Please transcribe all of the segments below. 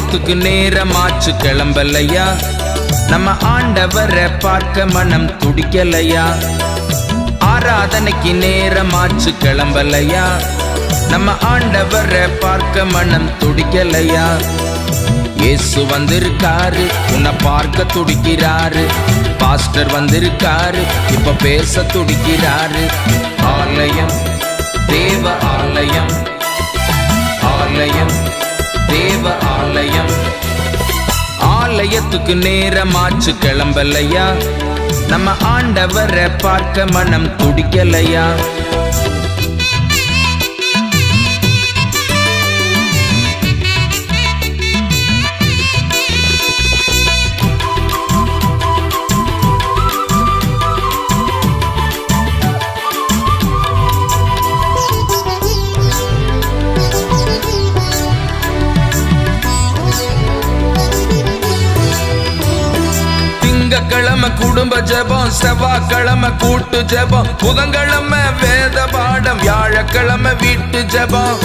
ஆலயத்துக்கு நேரமாச்சு கிளம்பலையா, நம்ம ஆண்டவரை பார்க்க மனம் துடிக்கலையா. ஆராதனைக்கு நேரமாச்சு கிளம்பலையா, நம்ம ஆண்டவரை பார்க்க மனம் துடிக்கலையா. இயேசு வந்திருக்காரு, உன்னை பார்க்க துடிக்கிறாரு. பாஸ்டர் வந்திருக்காரு, இப்ப பேச துடிக்கிறாரு. ஆலயம், தேவ ஆலயம், ஆலயம், தேவ ஆலயம். ஆலயத்துக்கு நேரமாச்சு கிளம்பலையா, நம்ம ஆண்டவரை பார்க்க மனம் துடிக்கலையா. திங்கக்கிழமை குடும்ப ஜெபம், செவ்வாய்க்கிழமை கூட்டு ஜெபம், புதன்கிழமை வேத பாடம், வியாழக்கிழமை வீட்டு ஜெபம்.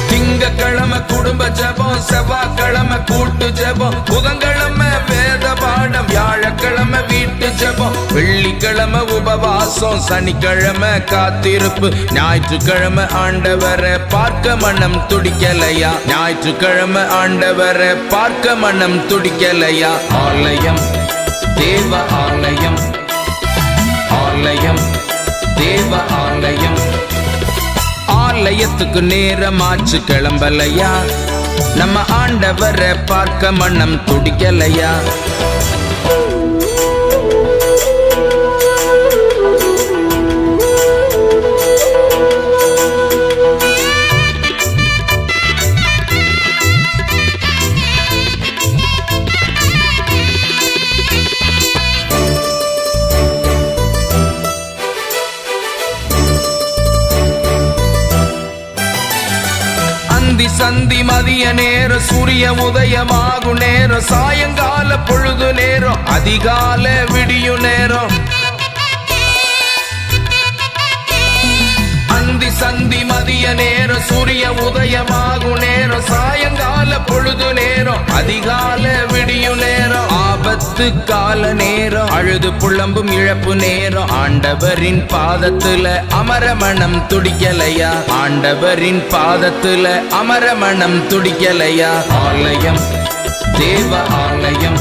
திங்கக்கிழமை குடும்ப ஜெபம், செவ்வாய்க்கிழமை கூட்டு ஜெபம், புதன்கிழமை வேத பாடம், வியாழக்கிழமை வீட்டு ஜெபம். வெள்ளிக்கிழமை உபவாசம், சனிக்கிழமை காத்திருப்பு, ஞாயிற்றுக்கிழமை ஆண்டவரை பார்க்க மனம் துடிக்கலையா. ஞாயிற்றுக்கிழமை ஆண்டவரை பார்க்க மனம் துடிக்கலையா. ஆலயம், தேவ ஆலயம், ஆலயம், தேவ ஆலயம். ஆலயத்துக்கு நேரமாச்சு கிளம்பலையா, நம்ம ஆண்டவரை பார்க்க மனம் துடிக்கலையா. சந்தி மதிய நேரம், சூரிய உதயமாகும் நேரம், சாயங்கால பொழுது நேரம், அதிகால விடியு நேரம். அந்தி சந்தி மதிய நேரம், சூரிய உதயமாகும் நேரம், சாயங்கால பொழுது நேரம், அதிகால விடியு நேரம். ஆபத்து கால நேரம், அழுது புலம்பும் இழப்பு நேரம், ஆண்டவரின் பாதத்துல அமரமணம் துடிக்கலையா. ஆண்டவரின் பாதத்துல அமரமணம் துடிக்கலையா. ஆலயம், தேவ ஆலயம்,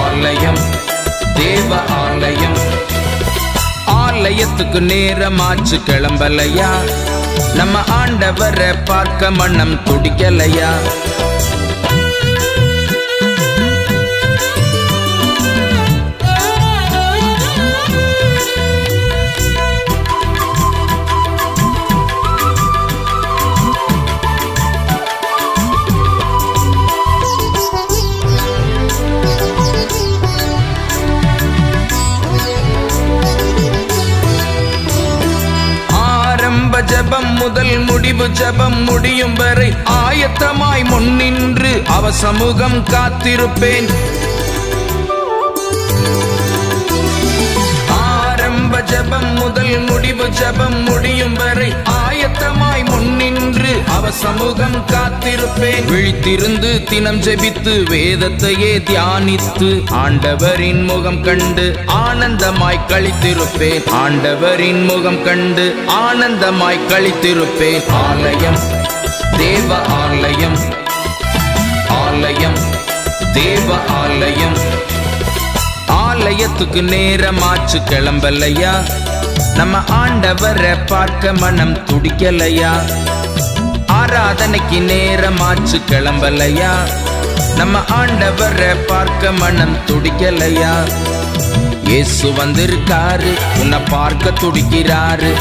ஆலயம், தேவ ஆலயம். ஆலயத்துக்கு நேரமாச்சு கிளம்பலையா, நம்ம ஆண்டவரை பார்க்க மனம் துடிக்கலையா. ஜெபம் முதல் முடிவு ஜெபம் முடியும் வரை ஆயத்தமாய் முன்னின்று அவ சமூகம் காத்திருப்பேன். ஆரம்ப ஜெபம் முதல் முடிவு ஜெபம் முடியும் வரை ஆயத்தமாய் முன்னின்று அவ சமூகம் காத்திருப்பேன். விழித்திருந்து தினம் ஜெபித்து வேதத்தையே தியானித்து ஆண்டவரின் முகம் கண்டு ஆனந்தமாய் கழித்திருப்பேன். ஆண்டவரின் முகம் கண்டு ஆனந்தமாய் கழித்திருப்பேன். ஆலயம், தேவ ஆலயம், ஆலயம், தேவ ஆலயம். ஆலயத்துக்கு நேரமாச்சு கிளம்பலையா, நம்ம ஆண்டவரை பார்க்க மனம் துடிக்கலையா. ஆராதனைக்கு நேரமாச்சு கிளம்பலையா, நம்ம ஆண்டவரை பார்க்க மனம் துடிக்கலையா. இயேசு வந்திருக்காரு, உன்னை பார்க்க துடிக்கிறாரு.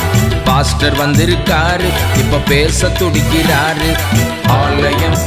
பாஸ்டர் வந்திருக்காரு, இப்ப பேச துடிக்கிறாரு. ஆலயம்,